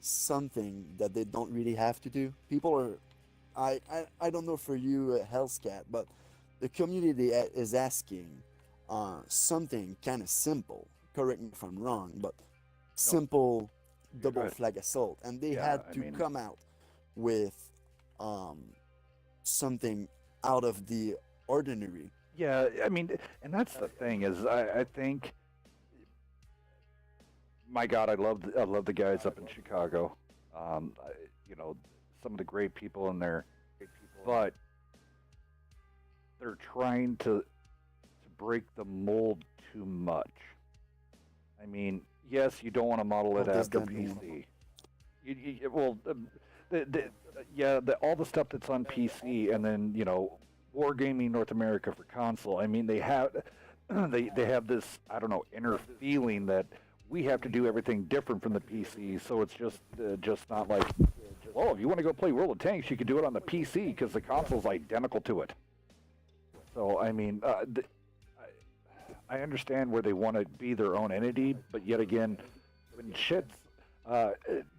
something that they don't really have to do. People are, I don't know for you, Hellscat, but the community is asking something kind of simple. Correct me if I'm wrong, but No, simple you're double good. flag assault, and they Yeah, had I to mean, come out with um, something out of the ordinary. yeah, I mean, and that's the thing is, I think, my God, I love the guys up in Chicago. I, you know, some of the great people in there, but they're trying to break the mold too much. I mean, yes, you don't want to model What it does after that mean? PC. Well, yeah, all the stuff that's on PC, and then Wargaming North America for console. I mean, they have they have this, I don't know, inner feeling that we have to do everything different from the PC. So it's just not like, well, if you want to go play World of Tanks, you can do it on the PC because the console's identical to it. So I mean, I understand where they want to be their own entity, but yet again, when shit's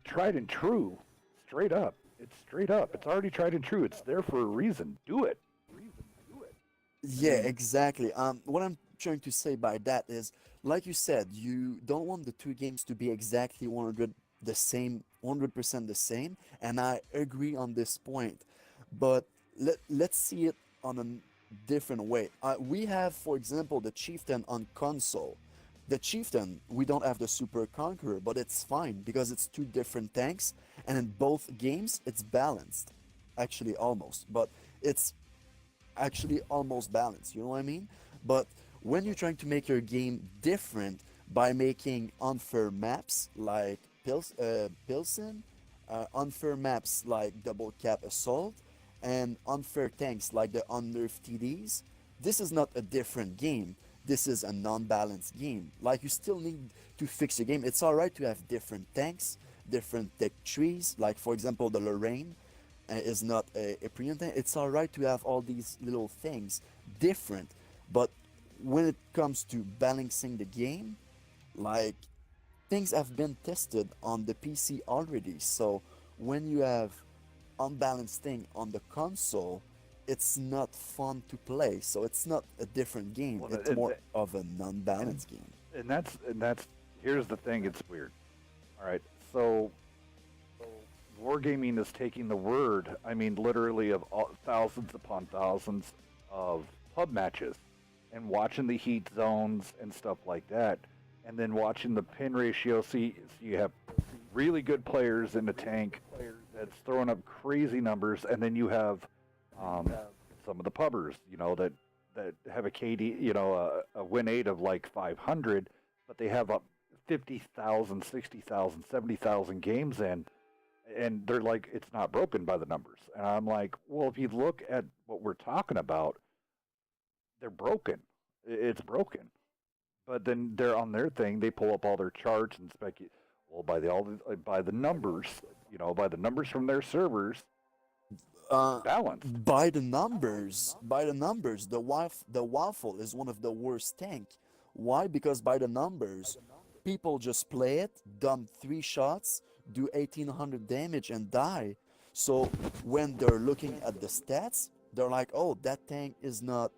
tried and true, straight up, it's straight up. It's already tried and true. It's there for a reason. Do it. I Yeah, mean, exactly. What I'm trying to say by that is, like you said, you don't want the two games to be exactly 100 the same, 100% the same, and I agree on this point. But let's see it on a different way. We have, for example, the Chieftain on console. The Chieftain, we don't have the Super Conqueror, but it's fine because it's two different tanks, and in both games, it's balanced. Actually, almost, but it's actually almost balanced. You know what I mean? But when you're trying to make your game different by making unfair maps like Pilsen, unfair maps like Double Cap Assault, and unfair tanks like the unnerved TDs, this is not a different game. This is a non-balanced game. Like, you still need to fix your game. It's alright to have different tanks, different tech trees. Like, for example, the Lorraine is not a premium thing. It's alright to have all these little things different, but when it comes to balancing the game, like, things have been tested on the PC already. So when you have unbalanced thing on the console, it's not fun to play. So it's not a different game. well, It's more of a non-balanced game. and that's here's the thing. It's weird. All right, so wargaming is taking the word. I mean, literally of thousands upon thousands of pub matches, and watching the heat zones and stuff like that, and then watching the pin ratio. See, so you have really good players in the tank that's throwing up crazy numbers, and then you have um, some of the pubbers, that have a KD, a win rate of like 500, but they have up 50,000, 60,000, 70,000 games in, and they're like, it's not broken by the numbers. And I'm like, well, if you look at what we're talking about, they're broken. It's broken. But then they're on their thing. They pull up all their charts and speculate. Well, by the numbers, by the numbers from their servers, it's Uh, balanced. by the numbers, the waffle is one of the worst tank. Why? Because by the numbers, people just play it, dump three shots, do 1800 damage, and die. So when they're looking at the stats, they're like, "Oh, that tank is not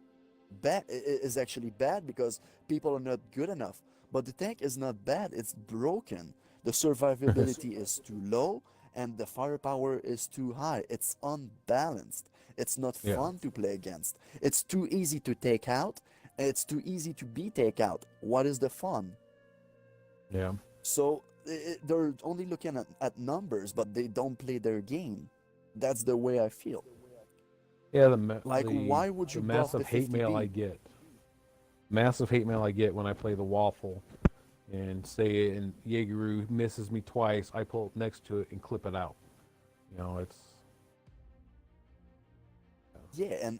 bad. Is actually bad because people are not good enough." But the tank is not bad. It's broken. The survivability is too low and the firepower is too high. It's unbalanced. It's not Yeah, fun to play against. It's too easy to take out. It's too easy to be take out. What is the fun? yeah, So they're only looking at numbers, but they don't play their game. That's the way I feel. yeah. Like, why would The you buff the massive hate mail I 50B? get, massive hate mail I get when I play the waffle, and say and Jaegeru misses me twice, I pull up next to it and clip it out. It's Yeah, and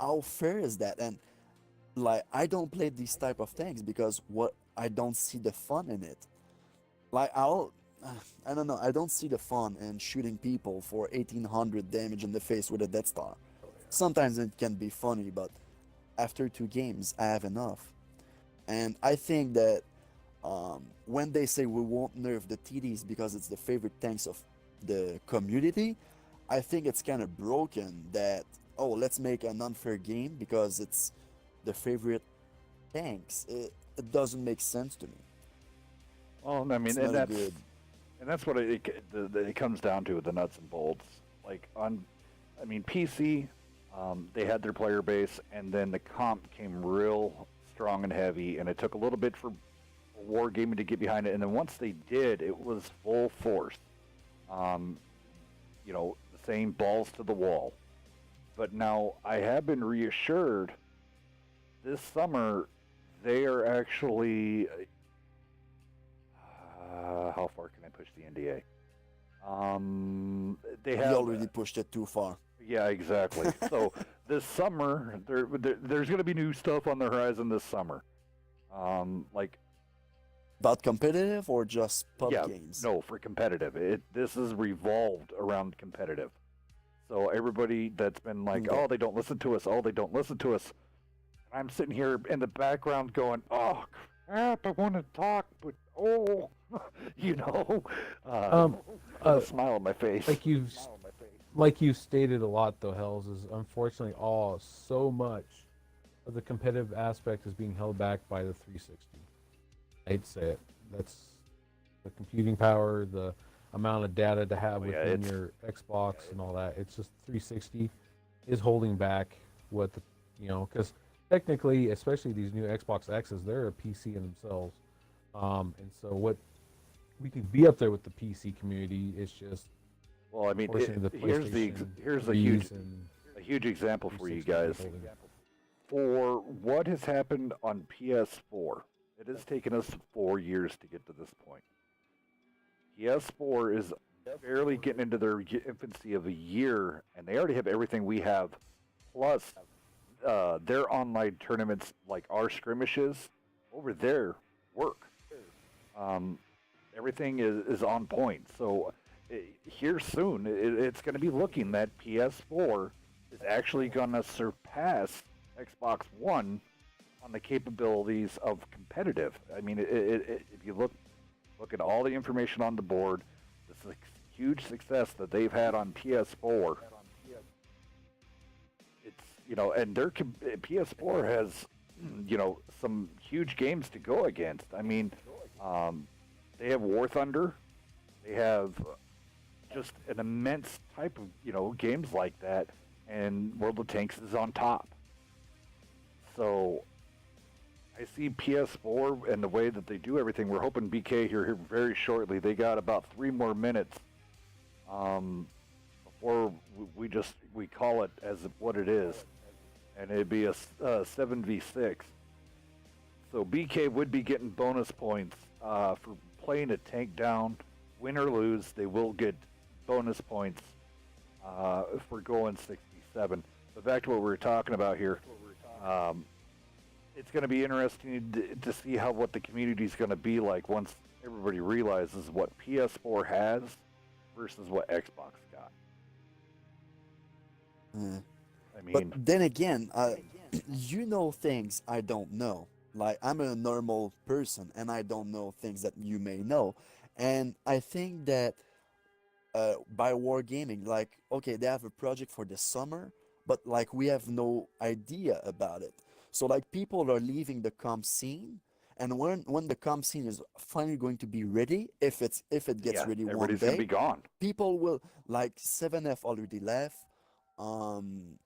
how fair is that? And like, I don't play these type of things because what I don't see the fun in it. Like, I don't know, I don't see the fun in shooting people for 1800 damage in the face with a Death Star. Sometimes it can be funny, but after two games, I have enough. And I think that When they say we won't nerf the TDs because it's the favorite tanks of the community, I think it's kind of broken that, oh, let's make an unfair game because it's the favorite tanks. It doesn't make sense to me. Well, I mean, It's not a good. and that's what it comes down to, the nuts and bolts. Like on, I mean, PC, they had their player base, and then the comp came real strong and heavy, and it took a little bit for Wargaming to get behind it, and then once they did, it was full force. Um, saying balls to the wall. But now I have been reassured this summer they are actually. How far can I push the NDA? They You have. already pushed it too far. Yeah, exactly. So this summer, there's going to be new stuff on the horizon this summer. Like About competitive or just pub yeah, games? no, for competitive. This is revolved around competitive. So everybody that's been like, Okay. oh, they don't listen to us. Oh, they don't listen to us. I'm sitting here in the background going, oh crap, I want to talk, but oh, you know, Um, with uh, a smile on my face. like you've stated a lot though, Hells, is unfortunately so much of the competitive aspect is being held back by the 360. I hate to say it. That's the computing power, the amount of data to have Oh, yeah, within your Xbox and all that. It's just 360 is holding back what the because technically, especially these new Xbox X's, they're a PC in themselves. And so what we can be up there with the PC community is just Well, I mean, unfortunately the PlayStation here's 3s and a huge example for you 360 guys. is holding. For what has happened on PS4, it has taken us 4 years to get to this point. PS4 is barely getting into their infancy of a year, and they already have everything we have, plus their online tournaments, like our skirmishes, over there work. Um, Everything is on point. So here soon, it's going to be looking that PS4 is actually going to surpass Xbox One on the capabilities of competitive. I mean, if you look at all the information on the board, this huge success that they've had on PS4. It's and their PS4 has some huge games to go against. I mean, they have War Thunder, they have just an immense type of games like that, and World of Tanks is on top. So I see PS4 and the way that they do everything. We're hoping BK here very shortly. They got about 3 more minutes before we call it as what it is, and it'd be a 7v6. So BK would be getting bonus points for playing a tank down. Win or lose, they will get bonus points for going 67. But back to what we were talking about here. It's going to be interesting to see what the community is going to be like once everybody realizes what PS4 has versus what Xbox got. Uh, I but mean, then again, you know things I don't know. Like, I'm a normal person and I don't know things that you may know. And I think that by Wargaming, like, okay, they have a project for the summer, but like we have no idea about it. So like people are leaving the comp scene, and when the comp scene is finally going to be ready, if it gets yeah, ready one everybody's going to be day, gone. people will, like 7F already left. Um,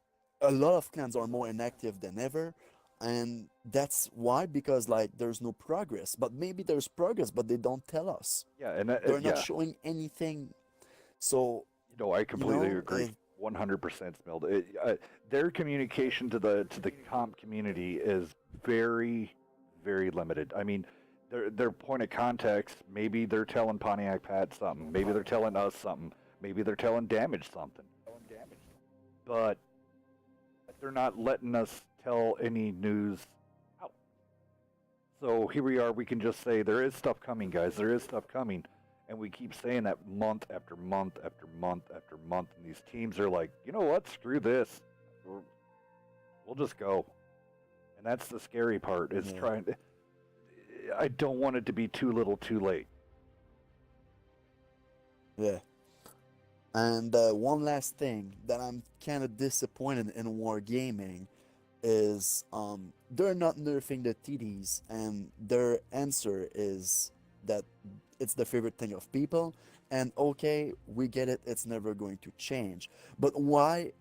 a lot of clans are more inactive than ever, and that's why, because like there's no progress. But maybe there's progress, but they don't tell us. Yeah, and They're not yeah, showing anything. So I you completely know, agree. 100% Smilled. Their communication to the comp community is very, very limited. I mean, their point of context, maybe they're telling Pontiac Pat something, maybe they're telling us something, maybe they're telling Damage something, but they're not letting us tell any news out. So here we are. We can just say there is stuff coming, guys. There is stuff coming. And we keep saying that month after month after month after month. And these teams are like, you know what? Screw this. We'll just go. And that's the scary part is yeah. trying to. I don't want it to be too little, too late. Yeah. And one last thing that I'm kind of disappointed in Wargaming is they're not nerfing the TDs, and their answer is that it's the favorite thing of people. And okay, we get it, it's never going to change. But why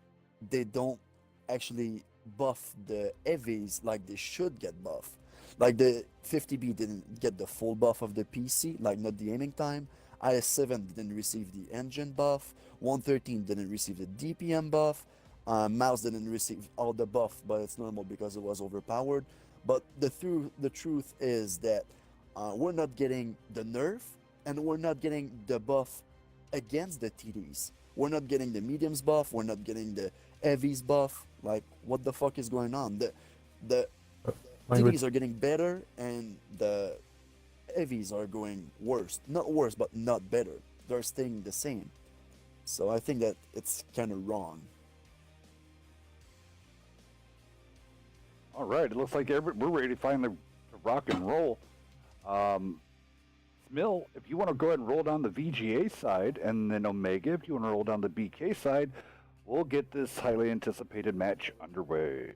they don't actually buff the heavies like they should get buff? Like the 50B didn't get the full buff of the PC, like not the aiming time. IS-7 didn't receive the engine buff. 113 didn't receive the DPM buff. Mouse didn't receive all the buff, but it's normal because it was overpowered. But the truth is that we're not getting the nerf, and we're not getting the buff against the TDs. We're not getting the mediums buff. We're not getting the heavies buff. Like, what the fuck is going on? The Language. TDs are getting better, and the heavies are going worse. Not worse, but not better. They're staying the same. So I think that it's kind of wrong. All right, it looks like we're ready to finally to rock and roll. Smill, if you want to go ahead and roll down the VGA side, and then Omega, if you want to roll down the BK side, we'll get this highly anticipated match underway.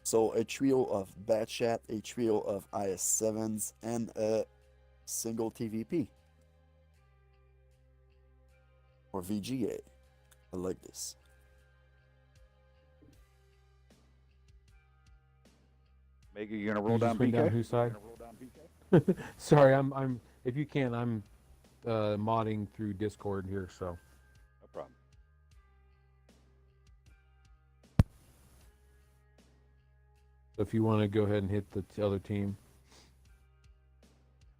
So a trio of Batchat, a trio of IS-7s, and a single TVP. Or VGA. I like this. Omega, you gonna roll You down just went BK? down whose side? Sorry, I'm. If you can, I'm modding through Discord here, so. No problem. So if you want to go ahead and hit the other team.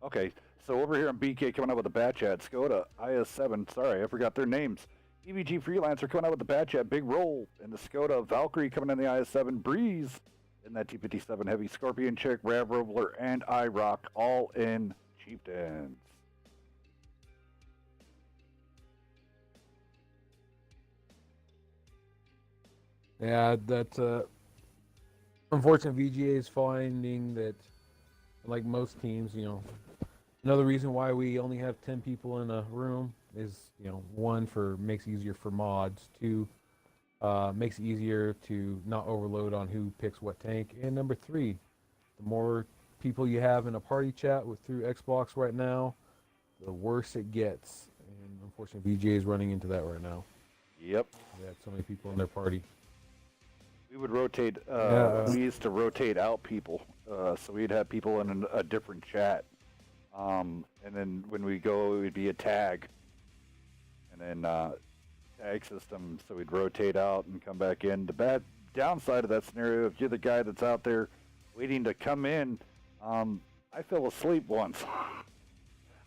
Okay, so over here on BK coming out with the Batchat, Skoda, IS-7, sorry, I forgot their names. EVG Freelancer coming out with the Batchat, Big Roll, and the Skoda, Valkyrie coming in the IS-7, Breeze, in that T-57 Heavy, Scorpion Chick, Rav Rover, and IROC, all in Chieftains. Yeah, that's unfortunate. VGA is finding that, like most teams, another reason why we only have 10 people in a room is, one, makes it easier for mods, two, makes it easier to not overload on who picks what tank, and number three, the more people you have in a party chat through Xbox right now, the worse it gets. And unfortunately, VGA is running into that right now. Yep. They have so many people in their party. We would rotate, we used to rotate out people, so we'd have people in a different chat. And then when we go, it would be a tag. And then tag system, so we'd rotate out and come back in. The bad downside of that scenario, if you're the guy that's out there waiting to come in, I fell asleep once.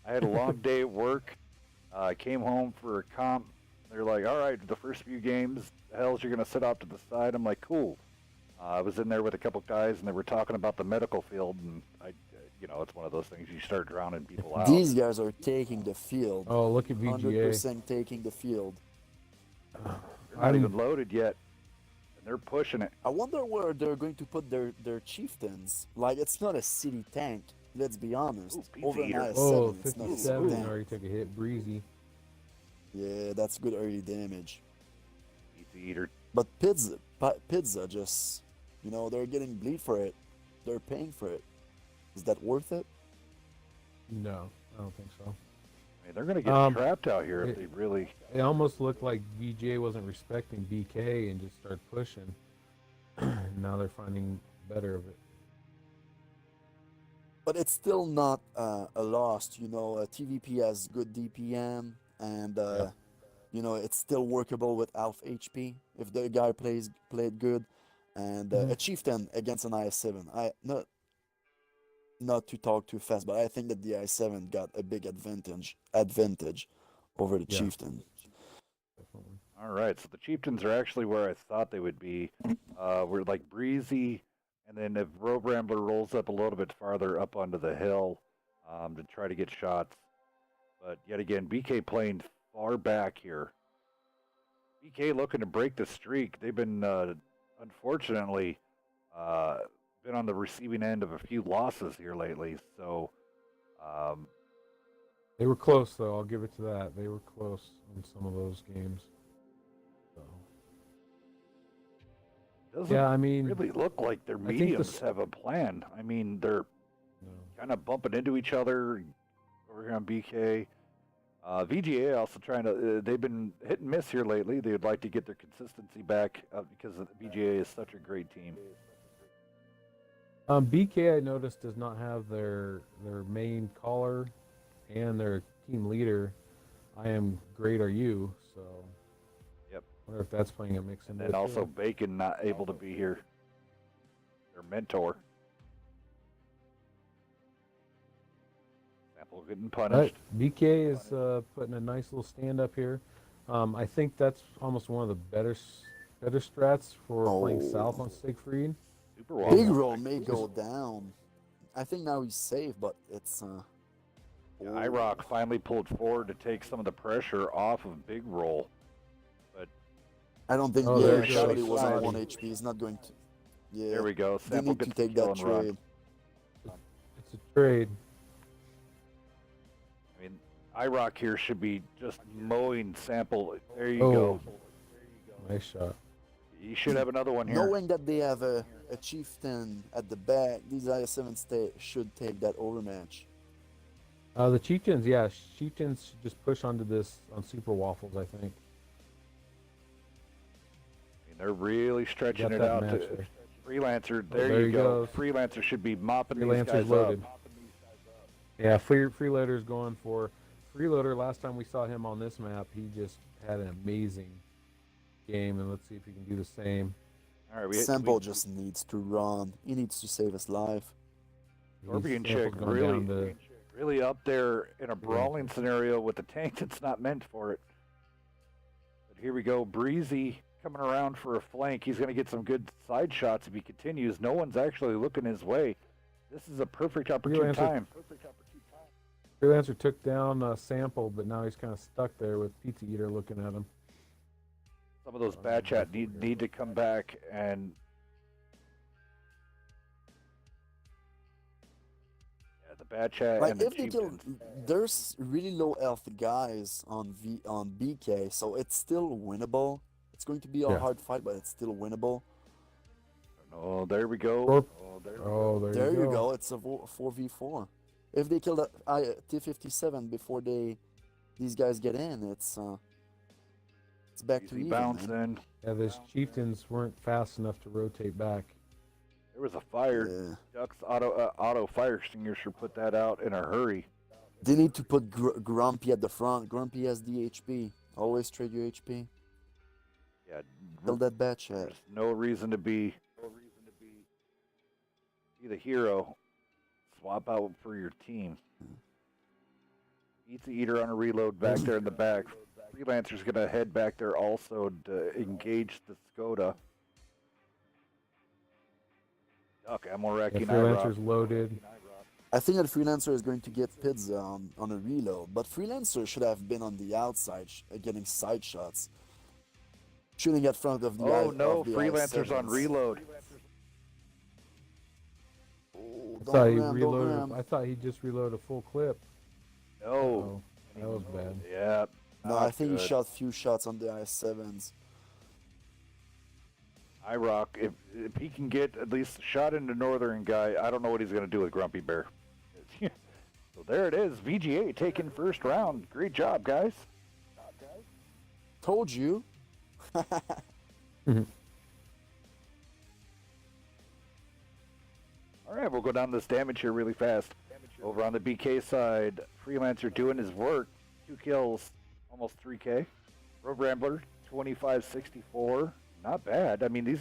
I had a long day at work. I came home for a comp. They're like, all right, the first few games, the hells you're going to sit off to the side. I'm like, cool. I was in there with a couple guys, and they were talking about the medical field, and it's one of those things, you start drowning people out. These guys are taking the field. Oh, look at VGA. 100% taking the field. They're not even loaded yet, and they're pushing it. I wonder where they're going to put their chieftains. Like, it's not a city tank, let's be honest. Ooh, Over an eater. IS-7, it's not a city 57 tank. already took a hit. Breezy. Yeah, that's good early damage. Easy eater. But Pizza just, they're getting bleed for it. They're paying for it. Is that worth it? No, I don't think so. I mean, they're going to get trapped out here if they really... It almost looked like VGA wasn't respecting BK and just started pushing. Now they're finding better of it. But it's still not a loss. TVP has good DPM, and it's still workable with Alpha HP if the guy played good. And a chieftain against an IS-7. Not to talk too fast, but I think that the IS-7 got a big advantage over the chieftain. Definitely. All right, so the Chieftains are actually where I thought they would be. We're like Breezy, and then if Road Rambler rolls up a little bit farther up onto the hill to try to get shots. But yet again, BK playing far back here. BK looking to break the streak. They've been, unfortunately, been on the receiving end of a few losses here lately. So, um, They were close, though. I'll give it to that. They were close in some of those games. So, doesn't yeah, I mean, really look like their I think mediums have a plan. I mean, they're no. kind of bumping into each other over here on BK. VGA also trying to, they've been hit and miss here lately. They would like to get their consistency back because VGA is such a great team. BK, I noticed, does not have their main caller and their team leader. I am great, are you? So, Yep. I wonder if that's playing a mix in And there. then also too. Bacon not able to be here, their mentor. Sample getting punished. BK is putting a nice little stand up here. I think that's almost one of the better strats for playing south Oh, on Siegfried. Super Big waffle. Roll may go down. I think now he's safe, but it's Yeah, oh, IROC finally pulled forward to take some of the pressure off of Big Roll. But I don't think Oh, yeah, there goes Shoddy was on Shoddy. 1 HP. He's not going to. Yeah, there we go. they Sample need to gets the take kill that and run. trade. It's a trade. I mean, IROC here should be just mowing Sample. There you Oh, go. nice shot. You should have another one here. Knowing that they have a chieftain at the back, these IS7 should take that overmatch. The Chieftains, yeah, Chieftains should just push onto this on Super Waffles, I think. I mean, they're really stretching Got it that out. match To there. Freelancer, Oh, there there you he go. goes. Freelancer should be mopping these Freelancer's guys loaded. up. Yeah, Freeloader's going for Freeloader. Last time we saw him on this map, he just had an amazing game, and let's see if he can do the same. All right, Sample just needs to run. He needs to save his life. Scorpion Sample's Chick going down to really up there in a brawling scenario with a tank that's not meant for it. But here we go. Breezy coming around for a flank. He's going to get some good side shots if he continues. No one's actually looking his way. This is a perfect opportune time. Freelancer took down Sample, but now he's kind of stuck there with Pizza Eater looking at him. Some of those bad chat need to come back and the bad chat Like and the if they kill, chieftains. there's really low health guys on BK, so it's still winnable. It's going to be a Yeah. hard fight, but it's still winnable. Oh, there we go. Or- Oh, there we go. There There you go. It's a 4v4. If they kill that T57 before these guys get in, it's back to Easy even. bounce Man. in. Yeah, those Chieftains weren't fast enough to rotate back. There was a fire. Yeah. Duck's auto fire extinguisher put that out in a hurry. They need to put Grumpy at the front. Grumpy has the HP. Always trade your HP. Yeah, Kill that bad chat. there's no reason to be the hero. Swap out for your team. Pizza Eater on a reload back there in the back. Freelancer's gonna head back there also to engage the Skoda. Duck, ammo Yeah, racking Freelancer's loaded. I think that Freelancer is going to get pizza on a reload, but Freelancer should have been on the outside, getting side shots. Shooting at front of the Oh I- no, of the Freelancer's on I7s. reload. Oh, I don't thought he ram, don't reloaded. ram. I thought he just reloaded a full clip. No. Oh, that was bad. Yeah. No, I think good. he shot few shots on the IS7s. IROC, if he can get at least a shot into Northern guy, I don't know what he's going to do with Grumpy Bear. So there it is, VGA taking first round. Great job, guys. Told you. All right, we'll go down this damage here really fast. Over on the BK side, Freelancer doing his work. 2 kills, almost 3K. Road Rambler, 2564. Not bad. I mean,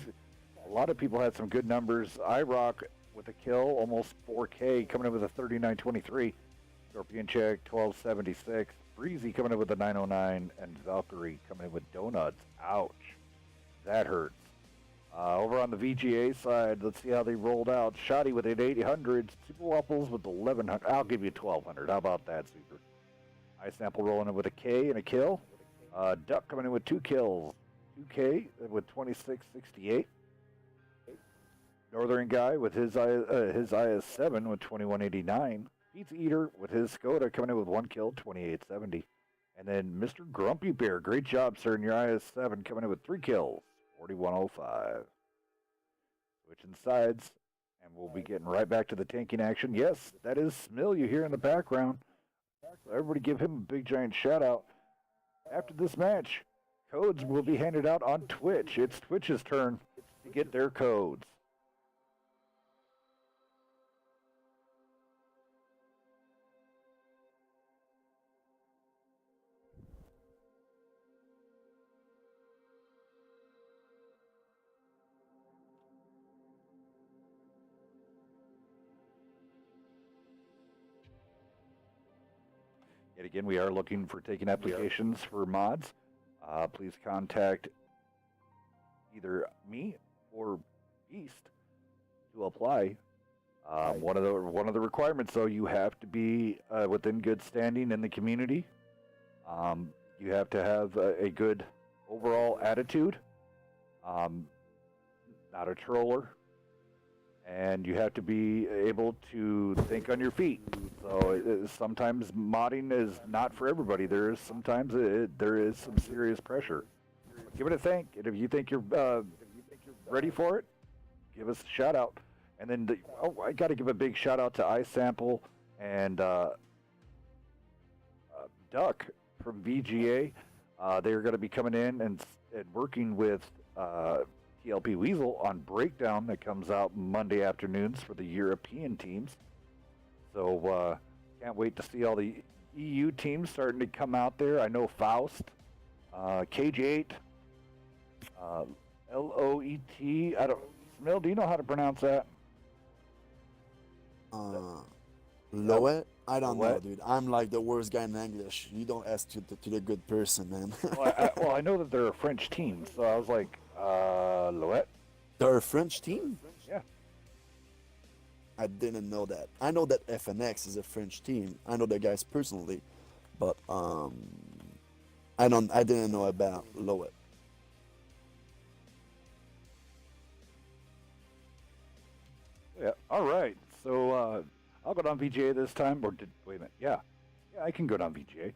a lot of people had some good numbers. IROC with a kill, almost 4K, coming in with a 3923. Scorpion Check, 1276. Breezy coming in with a 909. And Valkyrie coming in with donuts. Ouch. That hurts. Over on the VGA side, let's see how they rolled out. Shoddy with an 800, Super Waffles with 1100. I'll give you 1200. How about that, Super? Sample rolling in with a K and a kill. Duck coming in with 2 kills. 2K with 2668. Northern Guy with his IS-7 with 2189. Pizza Eater with his Skoda coming in with 1 kill, 2870. And then Mr. Grumpy Bear, great job, sir, in your IS-7 coming in with 3 kills, 4105. Switching sides, and we'll be getting right back to the tanking action. Yes, that is Smill you hear in the background. So everybody give him a big giant shout out. After this match, codes will be handed out on Twitch. It's Twitch's turn to get their codes. Yet again, we are looking for taking applications for mods. Please contact either me or Beast to apply. One of the requirements, though, you have to be within good standing in the community. You have to have a good overall attitude, not a troller, and you have to be able to think on your feet. So sometimes modding is not for everybody. There is sometimes there is some serious pressure. Give it a think, and if you think you're ready for it, give us a shout out. And then I got to give a big shout out to iSample and Duck from VGA. They're going to be coming in and working with TLP Weasel on Breakdown that comes out Monday afternoons for the European teams. So can't wait to see all the EU teams starting to come out there. I know Faust, KJ8, LOET. I don't. Smil, do you know how to pronounce that? Loet? I don't know, Loet? dude. I'm like the worst guy in English. You don't ask to the good person, man. Well, I know that they're a French team, so I was like, Loet? They're a French team? Yeah. I didn't know that. I know that FNX is a French team. I know the guys personally, but I didn't know about Loet. Yeah. All right. So I'll go down VGA this time. Wait a minute. Yeah, I can go down VGA.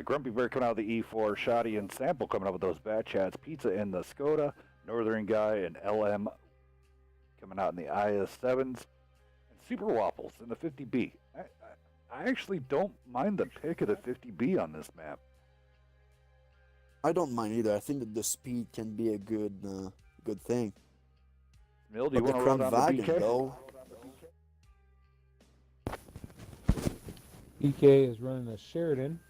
Grumpy Bear coming out of the E4, Shoddy and Sample coming up with those bad chats. Pizza in the Skoda, Northern Guy and LM coming out in the IS7s, and Super Waffles in the 50B. I actually don't mind the pick of the 50B on this map. I don't mind either. I think that the speed can be a good thing. Mill, do you But want the to roll down the Kronwagen, BK? though, BK is running a Sheridan,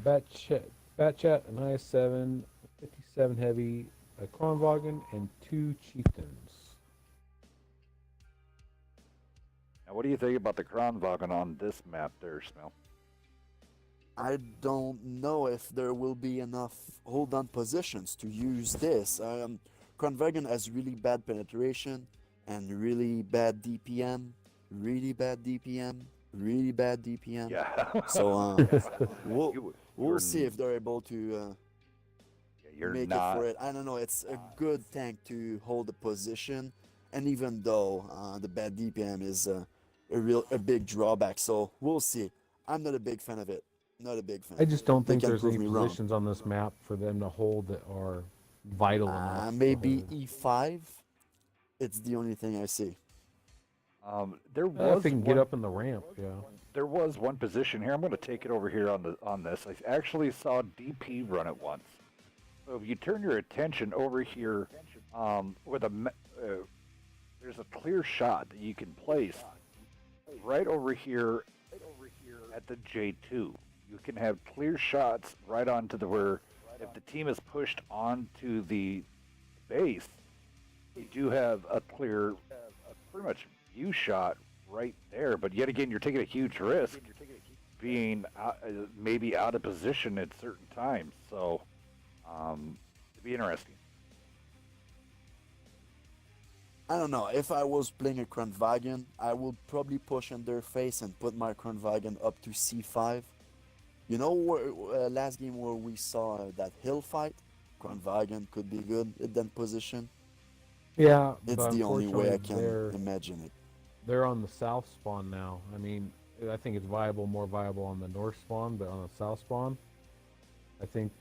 Bat Chat, an IS7, 57 Heavy, a Kronwagen, and 2 Chieftains. Now, what do you think about the Kronwagen on this map there, Smell? I don't know if there will be enough hold-on positions to use this. Kronwagen has really bad penetration and really bad DPM, really bad DPM, really bad DPM. Yeah. So we'll you're see if they're able to you're make not. it for it. I don't know. It's a good tank to hold the position, and even though the bad DPM is a big drawback, so we'll see. I'm not a big fan of it. Not a big fan. I just don't They think can there's prove any me wrong. positions on this map for them to hold that are vital enough. to Maybe hold. E5. It's the only thing I see. There If was they can get up in the ramp, yeah. there was one position here. I'm going to take it over here on this. I actually saw DP run it once. So if you turn your attention over here, there's a clear shot that you can place right over here at the J2. You can have clear shots right onto where if the team is pushed onto the base, you do have a clear, pretty much view shot right there. But yet again, you're taking a huge risk being maybe out of position at certain times. So it'd be interesting. I don't know. If I was playing a Kronwagen, I would probably push in their face and put my Kronwagen up to C5. You know, last game where we saw that hill fight, Kronwagen could be good in that position. Yeah, It's but the only way unfortunately I can imagine it. they're on the south spawn now. I mean, I think it's viable, more viable on the north spawn, but on the south spawn, I think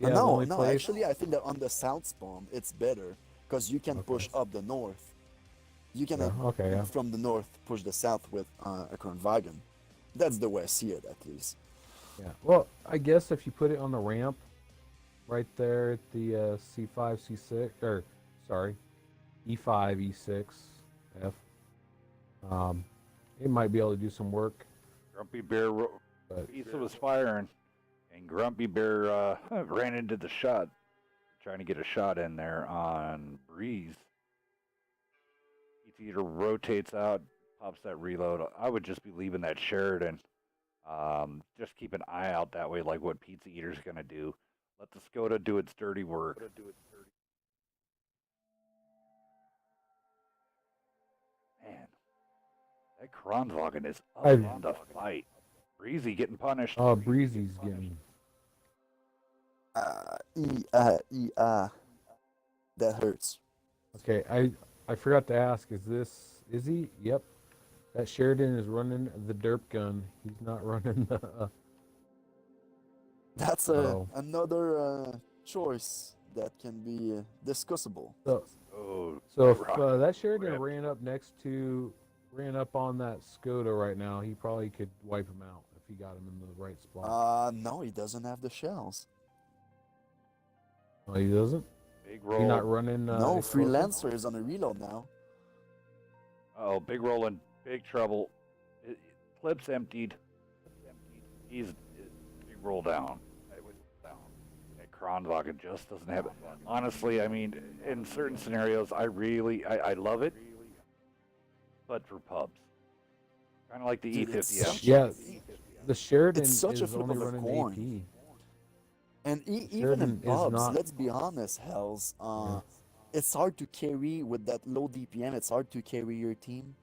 yeah, the No, only no, place. actually, I think that on the south spawn, it's better because you can Okay. push up the north. You can, Yeah. Okay. Yeah. from the north, push the south with a Kronwagen. That's the way I see it, at least. Yeah. Well, I guess if you put it on the ramp right there at the C5, C6, or sorry, E5, E6, F, um, it might be able to do some work. Grumpy Bear But Pizza was firing, and Grumpy Bear ran into the shot, trying to get a shot in there on Breeze. Pizza Eater rotates out, pops that reload. I would just be leaving that Sheridan. Just keep an eye out that way, like what Pizza Eater's going to do. Let the Skoda do its dirty work. Man, that Kronwagen is up I, in the fight. Breezy getting punished. Breezy's getting. That hurts. Okay, I forgot to ask. Is he? Yep. That Sheridan is running the derp gun. He's not running the. That's So another choice that can be discussable. so Oh, so if rocket that Sheridan rip. ran up on that Skoda right now, he probably could wipe him out if he got him in the right spot. No, he doesn't have the shells. No, he doesn't. Big He not roll. running No, explosive. Freelancer is on a reload now. Oh, big roll in big trouble. Clip's emptied. He's big roll down. That Kronwagen just doesn't have it. Honestly, I mean, in certain scenarios, I love it, but for pubs, kind of like the Dude, it's E50M. such Yeah, the it's Sheridan such a is flip only of a running coin. AP. And The even in Sheridan is pubs, not. let's be honest, Hells, Yeah. it's hard to carry with that low DPM. It's hard to carry your team.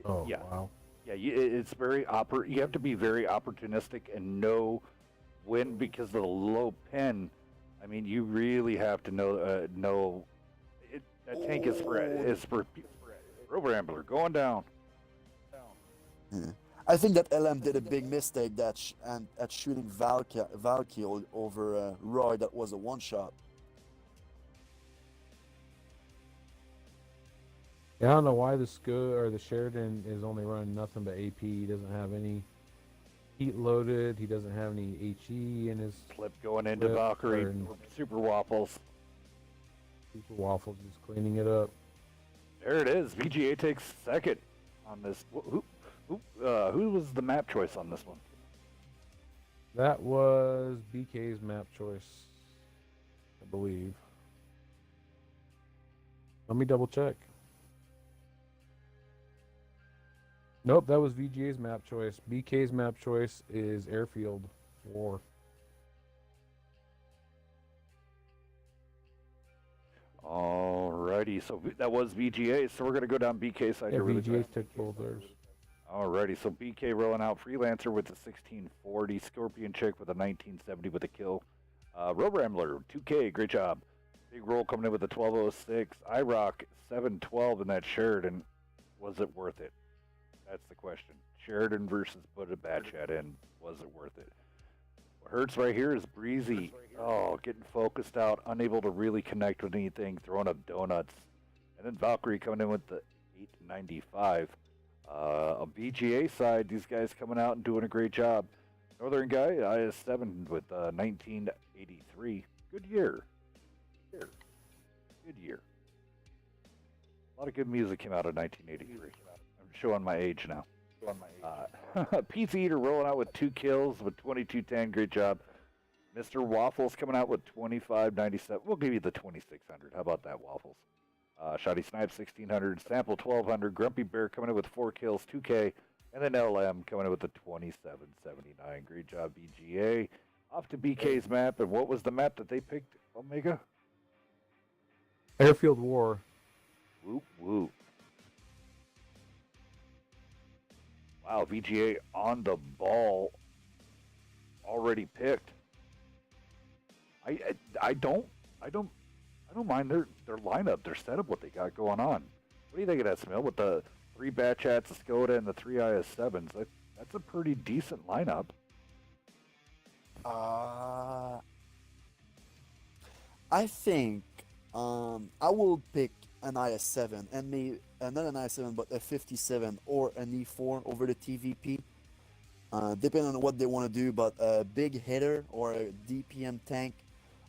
Oh Yeah, wow. yeah. It's very You have to be very opportunistic and know when, because of the low pin. I mean, you really have to know. That tank Oh, is for Rover Ambler going down. yeah. I think that LM did a big mistake and at shooting Valky over Roy. That was a one shot. Yeah, I don't know why the the Sheridan is only running nothing but AP. He doesn't have any heat loaded. He doesn't have any HE in his Clip going into clip Valkyrie. or Super Waffles. Super Waffles, just cleaning it up. There it is. VGA takes second on this. Who was the map choice on this one? That was BK's map choice, I believe. Let me double check. Nope, that was VGA's map choice. BK's map choice is Airfield War. Alrighty, so that was VGA. So we're gonna go down BK side Yeah, here really VGA quick. took both theirs. Alrighty, so BK rolling out Freelancer with a 1640, Scorpion Chick with a 1970 with a kill. Rover Ambler 2K, great job. Big roll coming in with a 1206. IROC 712 in that Sheridan. Was it worth it? That's the question. Sheridan versus put a batch at in. Was it worth it? What hurts right here is Breezy. Oh, getting focused out, unable to really connect with anything, throwing up donuts. And then Valkyrie coming in with the 895. On BGA side, these guys coming out and doing a great job. Northern guy, IS7 with 1983. Good year. Good year. A lot of good music came out of 1983. I'm showing my age now. Pizza Eater rolling out with 2 kills with 2210. Great job. Mr. Waffles coming out with 2597. We'll give you the 2600. How about that, Waffles? Shoddy Snipe 1600. Sample 1200. Grumpy Bear coming in with 4 kills, 2K. And then LM coming in with the 2779. Great job, BGA. Off to BK's map. And what was the map that they picked, Omega? Airfield War. Whoop, whoop. Wow, VGA on the ball, already picked. I don't I don't mind their lineup, their setup, what they got going on. What do you think of that, Smil? With the 3 Batchats, a Skoda, and the 3 IS-7s, that's a pretty decent lineup. Uh, I think I will pick an IS-7 and maybe not an IS-7 but a 57 or an E4 over the TVP, depending on what they want to do. But a big hitter or a DPM tank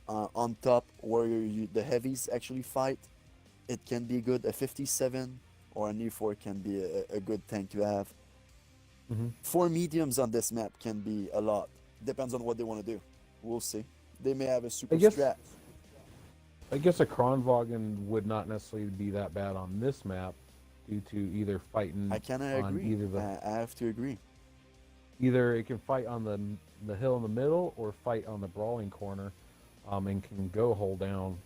on top where the heavies actually fight, it can be good. A 57 or an E4 can be a good tank to have. Hmm. Four mediums on this map can be a lot. Depends on what they want to do. We'll see. They may have a super I guess strat. I guess a Kronwagen would not necessarily be that bad on this map due to either fighting I kind of on agree. I have to agree. either it can fight on the hill in the middle or fight on the brawling corner, and can go hold down,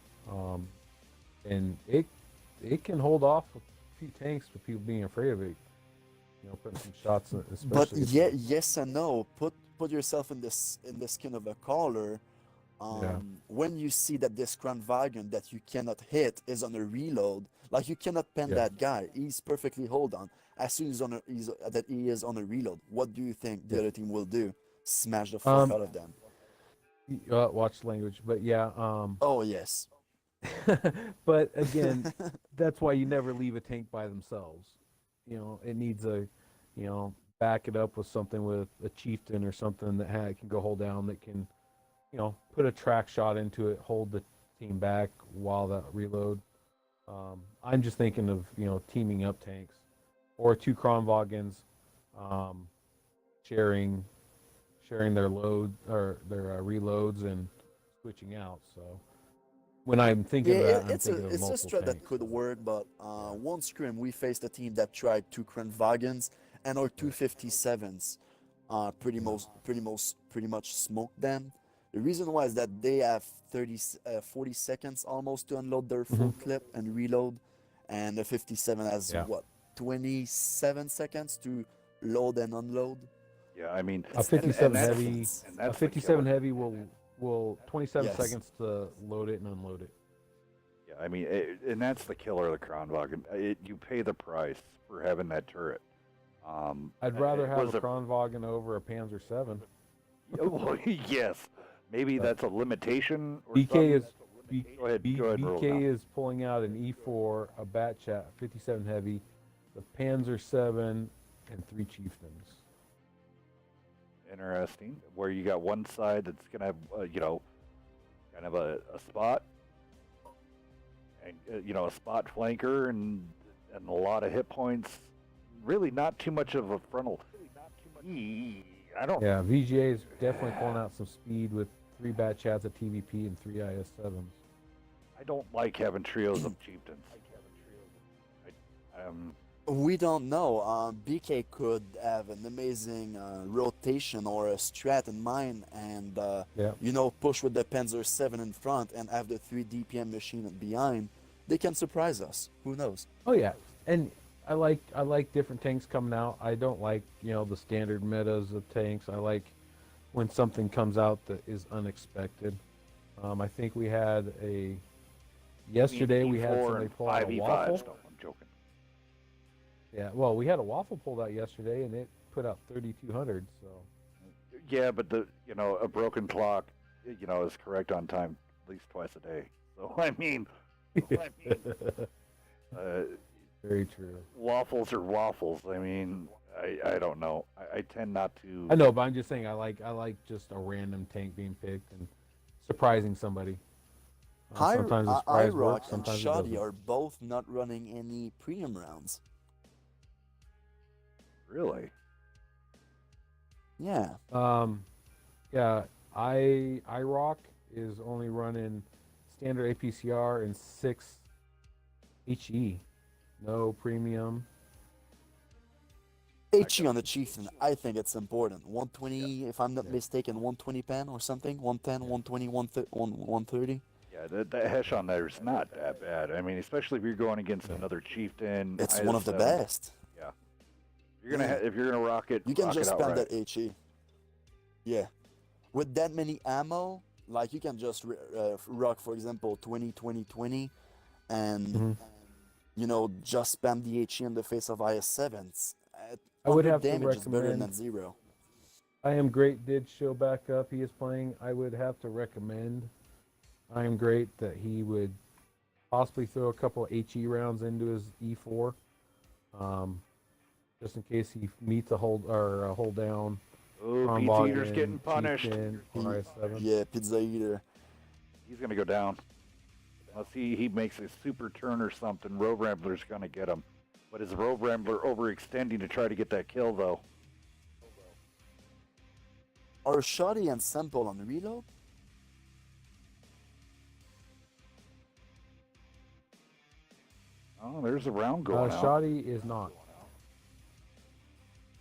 and it can hold off a few tanks with people being afraid of it. Putting some shots, But especially. yes and no. Put yourself in the skin of a caller. Yeah, When you see that this Kranwagen that you cannot hit is on a reload, like you cannot pen yeah. that guy. He's perfectly hold on. As soon as that he is on a reload, what do you think the Yeah. other team will do? Smash the fuck Um, out of them. watch language, but yeah. Oh yes. But again, that's why you never leave a tank by themselves. It needs back it up with something with a chieftain or something that can go hold down, that can, put a track shot into it, hold the team back while that reload. I'm just thinking of, teaming up tanks or two Kronwagens, um, sharing their load or their reloads and switching out. So when I'm thinking Yeah, of that, I'm it's a thinking of it's a multiple strat that tanks. could So, work, but yeah, one scrim we faced a team that tried two Kranwagens and our two right, 57s yeah, pretty much smoked them. The reason why is that they have 40 seconds almost to unload their hmm, full clip and reload, and the 57 has yeah. what, 27 seconds to load and unload. Yeah, I mean, A It's and 57 15 that's heavy, seconds. and a that's the 57 killer. heavy will 27 Yes. seconds to load it and unload it. Yeah, I mean, and that's the killer of the Kronwagen. You pay the price for having that turret. I'd rather It have a was a Kronwagen over a Panzer 7. well, yes, maybe But that's a limitation or BK something. is B, Go ahead and roll it BK down. is pulling out an E4, a Batchat 57 heavy, the Panzer 7, and three chieftains. Interesting. Where you got one side that's gonna have, kind of a spot, and a spot flanker, and a lot of hit points. Really, not too much of a frontal. I don't. Yeah, VGA is definitely pulling out some speed with three Batchats, a TVP, and three IS-7s. I don't like having trios of chieftains. I, We don't know. BK could have an amazing rotation or a strat in mind, and Yeah. push with the Panzer 7 in front and have the 3 DPM machine behind. They can surprise us. Who knows? Oh yeah, and I like different tanks coming out. I don't like the standard metas of tanks. I like when something comes out that is unexpected. I think we had yesterday we had E4 somebody and pull out a 5E5. waffle. No, I'm joking. Yeah, well, we had a waffle pulled out yesterday, and it put out 3,200. So Yeah, but a broken clock, is correct on time at least twice a day. So uh, very true. waffles are waffles. I mean, I don't know. I tend not to. I know, but I'm just saying I like just a random tank being picked and surprising somebody. Sometimes the surprise works, IROC and sometimes it Shoddy doesn't. are both not running any premium rounds. Really? Yeah. Yeah, iRock is only running standard APCR and 6 HE, no premium. HE on the Chieftain, I think it's important. 120, if I'm not Yeah, mistaken, 120 pen or something. 110, yeah, 120, 130. Yeah, the hash on there is not that bad. I mean, especially if you're going against yeah. another chieftain, It's one of the IS-7. best. Yeah, Yeah. if you're gonna rock it, You can rock it just spam outright. that HE. Yeah. With that many ammo, Like you can just rock, for example, 20 20 20, and Hmm. just spam the HE in the face of IS-7s. I would 100 have to damage is better recommend. than 0. I Am Great did show back up. He is playing. I would have to recommend I Am Great that he would possibly throw a couple HE rounds into his E4, um, just in case he meets a hold down Oh, Pizza Eater's getting Kronbagen, punished. Chieftain, He, or IS-7. yeah, Pizza Eater. He's going to go down. Unless he makes a super turn or something, Road Rambler's going to get him. But is Road Rambler overextending to try to get that kill, though? Are Shoddy and Simple on reload? Oh, there's a round going out. Shoddy is not.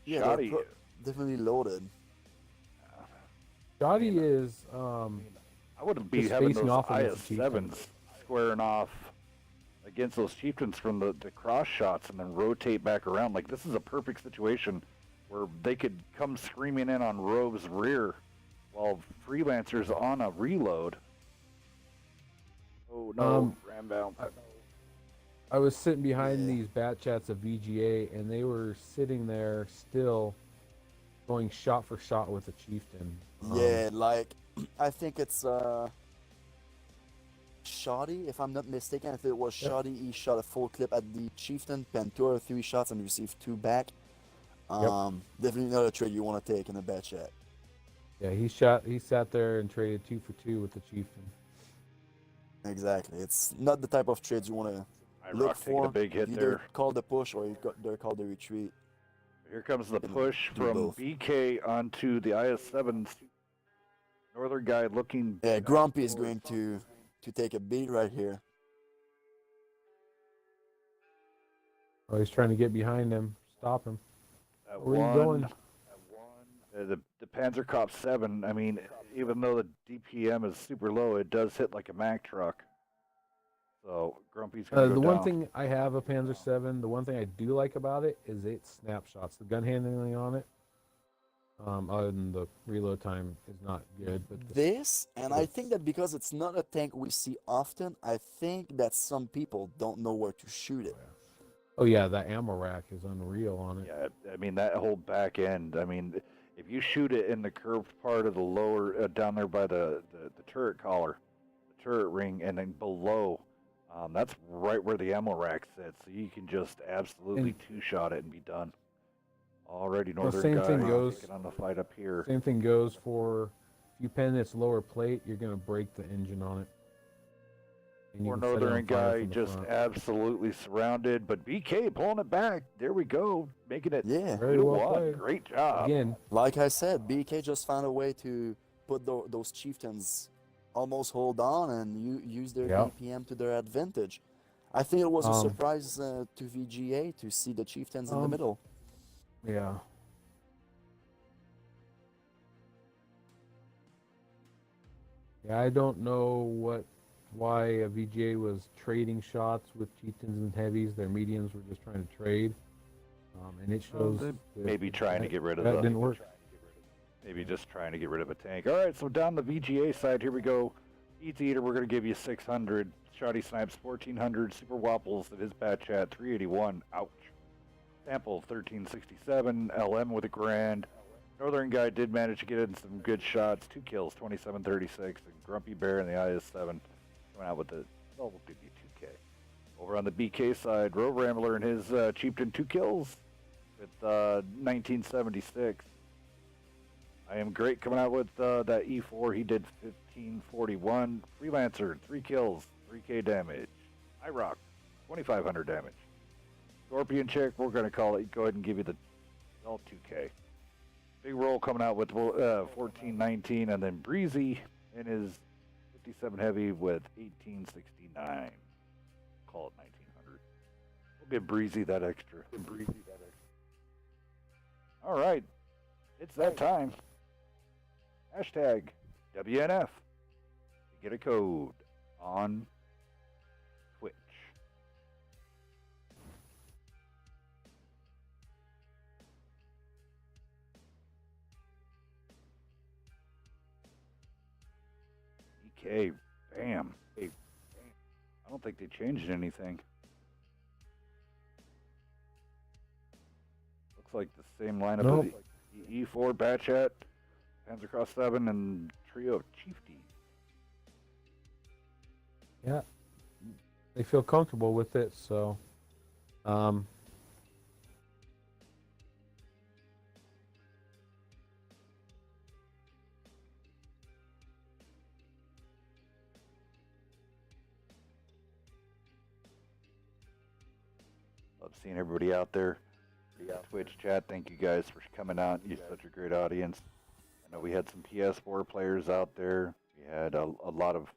Yeah, Shoddy. definitely loaded. Shoddy is I wouldn't be just having facing those off against the IS-7s squaring off against those chieftains from the cross shots and then rotate back around. Like, this is a perfect situation where they could come screaming in on Rove's rear while Freelancer's on a reload. Oh, no, Rambound. I was sitting behind Yeah. these bat chats of VGA, and they were sitting there still going shot for shot with the chieftain. Yeah, like I think it's Shoddy, if I'm not mistaken. If it was Yep. Shoddy, he shot a full clip at the Chieftain, penned 2 or 3 shots, and received 2 back. Yep. Definitely not a trade you want to take in a bad chat. Yeah, he sat there and traded 2 for 2 with the chieftain. Exactly. It's not the type of trades you want to look IROC taking a for. big hit Either there. call the push or they're called the retreat. Here comes the Can push do from both. BK onto the IS-7s. Northern guy looking. Yeah, Grumpy is going to take a beat right here. Oh, he's trying to get behind him, stop him. At Where are you one, going? the Panzer Cop 7, I mean, even though the DPM is super low, it does hit like a Mack truck. So Grumpy's going to The go one down. thing I have a Panzer 7, the one thing I do like about it is its snapshots. The gun handling on it, other than the reload time, is not good. But This, and I think that because it's not a tank we see often, I think that some people don't know where to shoot it. oh yeah, that ammo rack is unreal on it. Yeah, I mean, that whole back end, I mean, if you shoot it in the curved part of the lower, down there by the turret collar, the turret ring, and then below, that's right where the ammo rack sits. So you can just absolutely And- two-shot it and be done. Already, Well, Northern same guy thing goes- taking on the fight up here. Same thing goes for if you pen its lower plate, you're gonna break the engine on it. And you Poor can set it on Northern fire guy from the just front. absolutely surrounded, but BK pulling it back. There we go, making it Yeah. Very 2-1. well played. Great job. Again, Like I said, BK just found a way to put those chieftains almost hold on and use their Yeah. DPM to their advantage. I think it was a Um, surprise to VGA to see the chieftains in the Um, middle. yeah. Yeah, I don't know why VGA was trading shots with chieftains and heavies. Their mediums were just trying to trade, and it shows. they that maybe trying to get rid of that the- didn't work. Maybe just trying to get rid of a tank. All right, so down the VGA side, here we go. Pizza Eater, we're going to give you 600. Shoddy Snipes, 1400. Super Wapples at his batch at 381. Ouch. Sample, 1367. LM with a grand. Northern guy did manage to get in some good shots. 2 kills, 2736. And Grumpy Bear in the IS-7 coming out with the, well, we'll give you 2K. Over on the BK side, Road Rambler and his Chieftain 2 kills with 1976. I Am Great coming out with that E4. He did 1541. Freelancer, 3 kills, 3K damage. IROC, 2500 damage. Scorpion Chick, we're going to call it. Go ahead and give you the all 2K. Big Roll coming out with 1419. And then Breezy in his 57 heavy with 1869. Call it 1900. We'll give Breezy that extra. All right. It's that time. Hashtag WNF. Get a code on Twitch. BK, bam. Hey, I don't think they changed anything. Looks like the same lineup Nope. of the E4, Batchat, Panzercross 7, and trio of Chieftains. Yeah, they feel comfortable with it, so Love seeing everybody out there. Twitch chat, thank you guys for coming out. You're such a great audience. I know we had some PS4 players out there. We had a lot of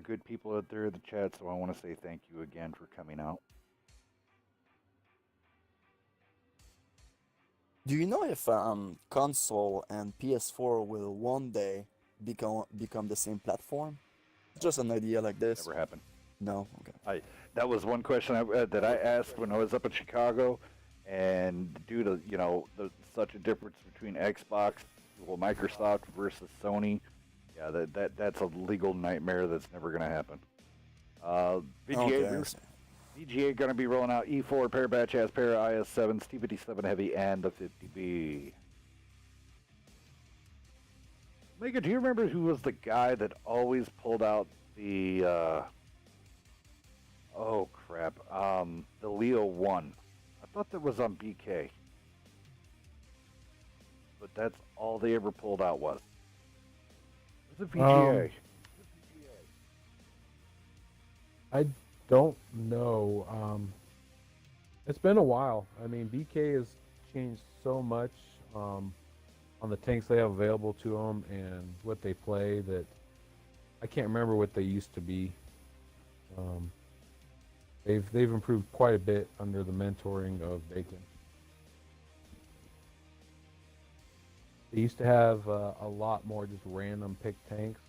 good people out there in the chat, so I want to say thank you again for coming out. Do you know if console and PS4 will one day become the same platform? Just an idea like this. Never happened. No, okay. That was one question that I asked when I was up in Chicago, and due to such a difference between Xbox, well, Microsoft versus Sony, yeah, that's a legal nightmare that's never going to happen. Okay, VGA going to be rolling out E4 pair batch as pair IS7s, T57 heavy, and the 50B. Mega, do you remember who was the guy that always pulled out the oh crap, the Leo 1? I thought that was on BK, but that's all they ever pulled out was. It was a VGA. I don't know. It's been a while. I mean, BK has changed so much on the tanks they have available to them and what they play that I can't remember what they used to be. They've improved quite a bit under the mentoring of Bacon. They used to have a lot more just random pick tanks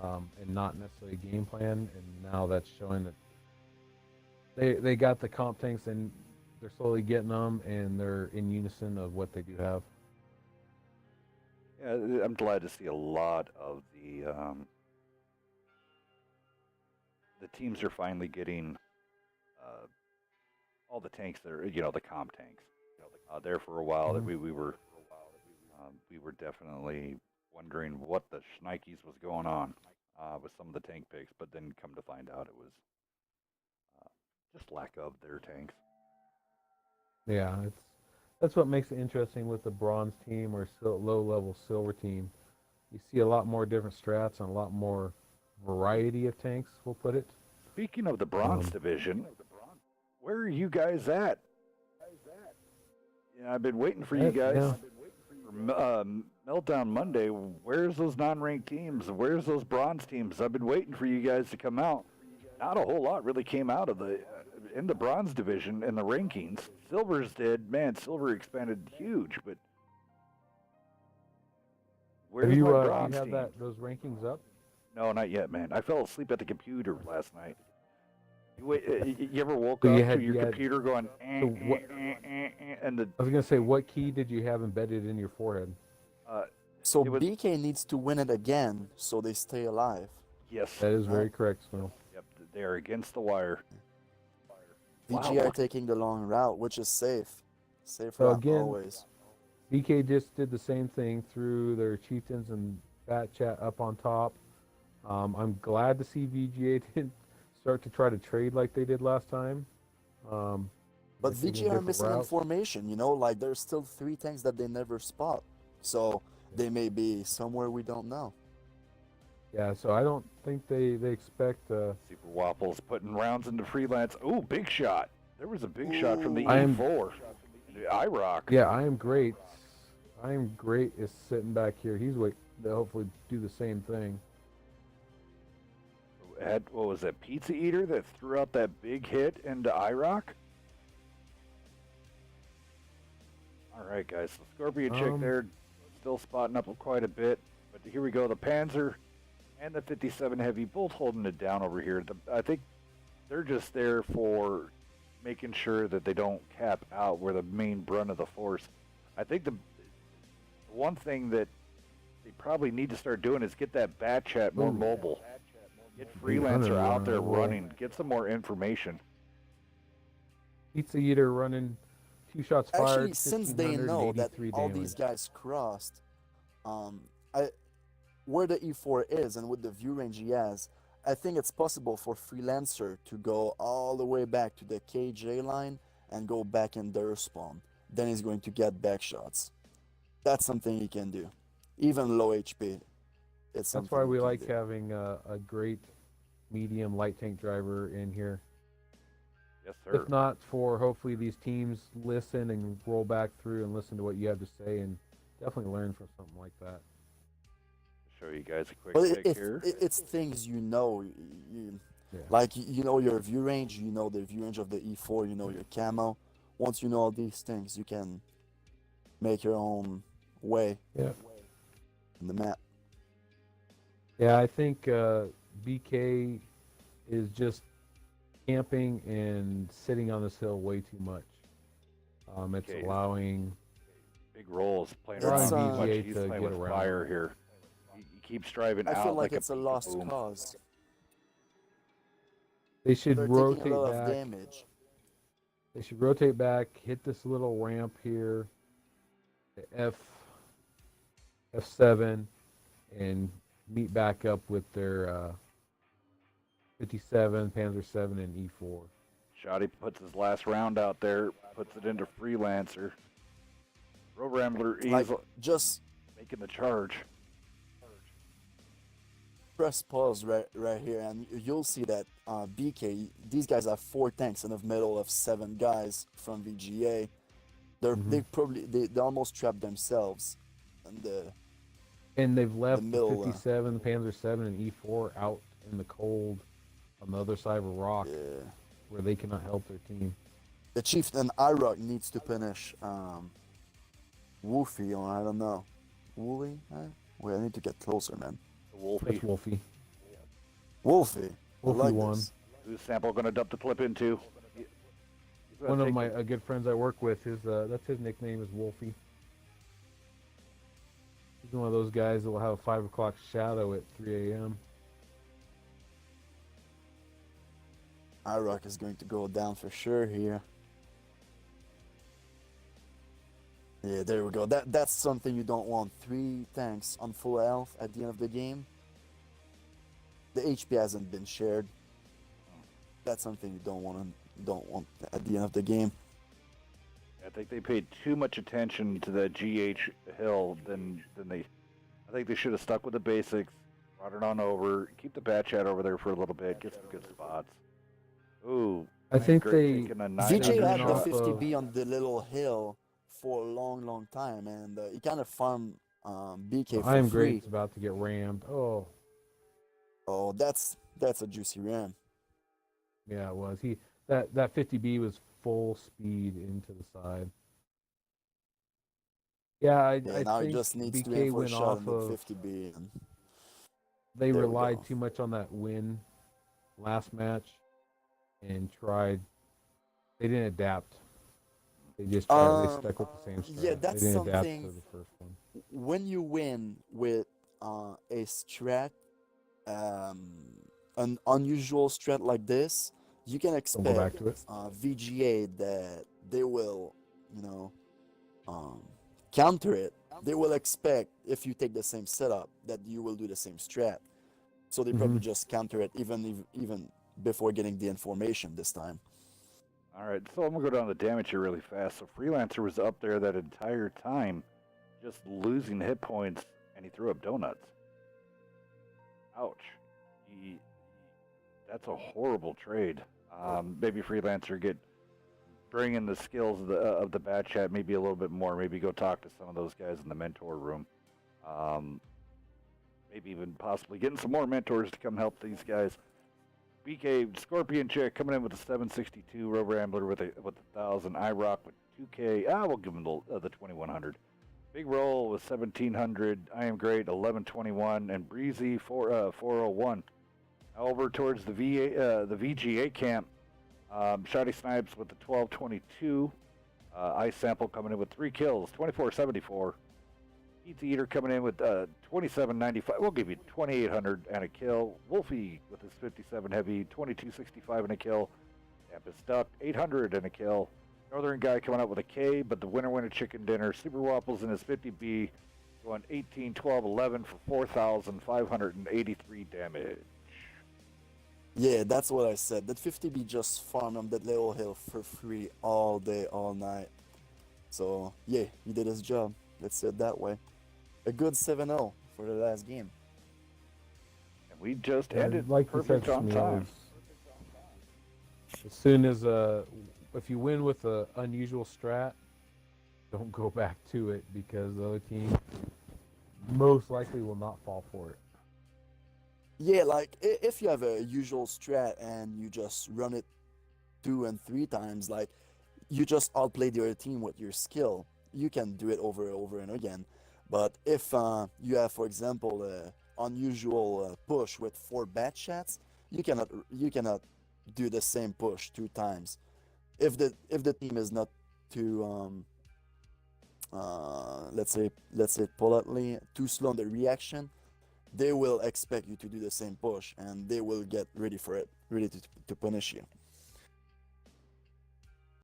and not necessarily a game plan, and now that's showing that they got the comp tanks and they're slowly getting them, and they're in unison of what they do have. Yeah, I'm glad to see a lot of the teams are finally getting all the tanks that are, the comp tanks. There for a while, that we were definitely wondering what the shnikes was going on with some of the tank picks, but then come to find out it was just lack of their tanks. Yeah, that's what makes it interesting with the bronze team or low-level silver team. You see a lot more different strats and a lot more variety of tanks, we'll put it. Speaking of the bronze division, where are you guys at? Yeah, I've been waiting for you guys. Yeah. For Meltdown Monday, where's those non-ranked teams? Where's those bronze teams? I've been waiting for you guys to come out. Not a whole lot really came out of in the bronze division in the rankings. Silver's did. Man, silver expanded huge, but where's do my you bronze have team? those rankings up? No, not yet, man. I fell asleep at the computer last night. You ever woke So up you to had- your you had- computer going, so what- and the I was gonna say, what key did you have embedded in your forehead? So It was- BK needs to win it again so they stay alive. yes, That is very correct, Snow. yep, they are against the wire. VG Wow. are taking the long route, which is safe. Safe So route again- always. BK just did the same thing through their chieftains and Bat Chat up on top. I'm glad to see VGA didn't start to try to trade like they did last time. But they're taking a VG are different missing route. information, like there's still 3 tanks that they never spot. So they may be somewhere we don't know. Yeah, so I don't think they expect. Super Waffles putting rounds into freelance. Ooh, big shot. There was a big shot from the I am- E4. The IROC. Yeah, I am great. I am great is sitting back here. He's waiting to hopefully do the same thing. What was that, Pizza Eater that threw out that big hit into IROC? All right, guys. So Scorpion Chick there, still spotting up quite a bit. But here we go. The Panzer and the 57 Heavy both holding it down over here. I think they're just there for making sure that they don't cap out where the main brunt of the force. I think the one thing that they probably need to start doing is get that bat chat more Ooh. mobile. Get 800 Freelancer out there running. running. Get some more information. Pizza Eater running 2 shots fired, Actually, since they know that 1,583 all damage. these guys crossed, um, I where the E4 is and with the view range he has, I think it's possible for Freelancer to go all the way back to the KJ line and go back in their spawn. Then he's going to get back shots. That's something he can do. Even low HP, it's That's something why he we can like do. having a great medium light tank driver in here. Yes, sir. If not for hopefully these teams listen and roll back through and listen to what you have to say and definitely learn from something like that. Show you guys a quick But pic here. it's things you know. You, Yeah. like you know your view range, you know the view range of the E4, you know your camo. Once you know all these things, you can make your own way Yeah. in the map. Yeah, I think BK is just camping and sitting on this hill way too much. It's Okay. allowing Big rolls playing It's, around too much. VGA He's to playing get with around. fire here. He keeps driving I out feel like like it's a lost boom. cause. They should They're taking a rotate lot of back. damage. They should rotate back, hit this little ramp here, the F7, and meet back up with their 57, Panzer 7, and E4. Shoddy puts his last round out there, puts it into Freelancer. Road Rambler, he's Like just making the charge. press pause right here, and you'll see that BK. These guys have 4 tanks in the middle of 7 guys from VGA. They almost trapped themselves, And they've left the middle, 57, the Panzer 7, and E4 out in the cold on the other side of a rock where they cannot help their team. the chieftain IROC needs to punish Woofy, or I don't know, Wooly. Wait, I need to get closer, man. Wolfie. That's Wolfie. Wolfie. Wolfie I like won. this. Who's Sample going to dump the clip into? He's gonna One of take my the- good friends I work with, that's his nickname is Wolfie. He's one of those guys that will have a 5 o'clock shadow at 3 a.m. IROC is going to go down for sure here. Yeah, there we go. That's something you don't want. 3 tanks on full health at the end of the game. The HP hasn't been shared. That's something you don't want at the end of the game. I think they paid too much attention to the GH hill than they. I think they should have stuck with the basics, brought it on over, keep the bat chat over there for a little bit, get some good spots. Ooh, I think great they- taking a VJ 900 had the off shot. 50B on the little hill for a long time, and he kind of farmed BK for I am free. great. It's about to get rammed. Oh, Oh, that's a juicy ram. yeah, it was. That 50B was full speed into the side. Yeah, I Yeah, now he think just needs to BK aim for a went shot off on the of. 50B. And They there we relied go. too much on that win last match and tried. They didn't adapt. They just tried. They stuck with the same strat. Yeah, that's they didn't adapt something. to the first one. When you win with a strat, an unusual strat like this, you can Don't go back expect to it. VGA that they will, counter it. They will expect if you take the same setup that you will do the same strat. So they probably just counter it even before getting the information this time. All right, so I'm going to go down the damage here really fast. So Freelancer was up there that entire time, just losing hit points, and he threw up donuts. Ouch. That's a horrible trade. Maybe Freelancer bring in the skills of the bat chat maybe a little bit more. Maybe go talk to some of those guys in the mentor room. Maybe even possibly getting some more mentors to come help these guys. BK Scorpion Chick coming in with a 762, Road Rambler with a 1,000, IROC with 2K. We'll give him the 2,100. Big Roll with 1,700. I Am Great 1121, and Breezy 401. Over towards the VGA camp. Shoddy Snipes with the 1222. Ice Sample coming in with 3 kills, 2474. Pizza Eater coming in with 2795. We'll give you 2800 and a kill. Wolfie with his 57 heavy, 2265 and a kill. Tempest Duck 800 and a kill. Northern guy coming up with a K, but the winner chicken dinner. Super Waffles in his 50B going 18, 12, 11 for 4,583 damage. Yeah, that's what I said. That 50B just farmed on that little hill for free all day, all night. So, yeah, he did his job. Let's say it that way. A good 7-0 for the last game. And we just Yeah, ended like you said, perfect on time. As soon as if you win with an unusual strat, don't go back to it because the other team most likely will not fall for it. Yeah, like if you have a usual strat and you just run it 2 and 3 times, like you just outplay the other team with your skill, you can do it over and over and again. But if you have, for example, unusual push with 4 bat shots, you cannot do the same push 2 times. If the team is not too let's say politely too slow on the reaction, they will expect you to do the same push and they will get ready for it, ready to punish you.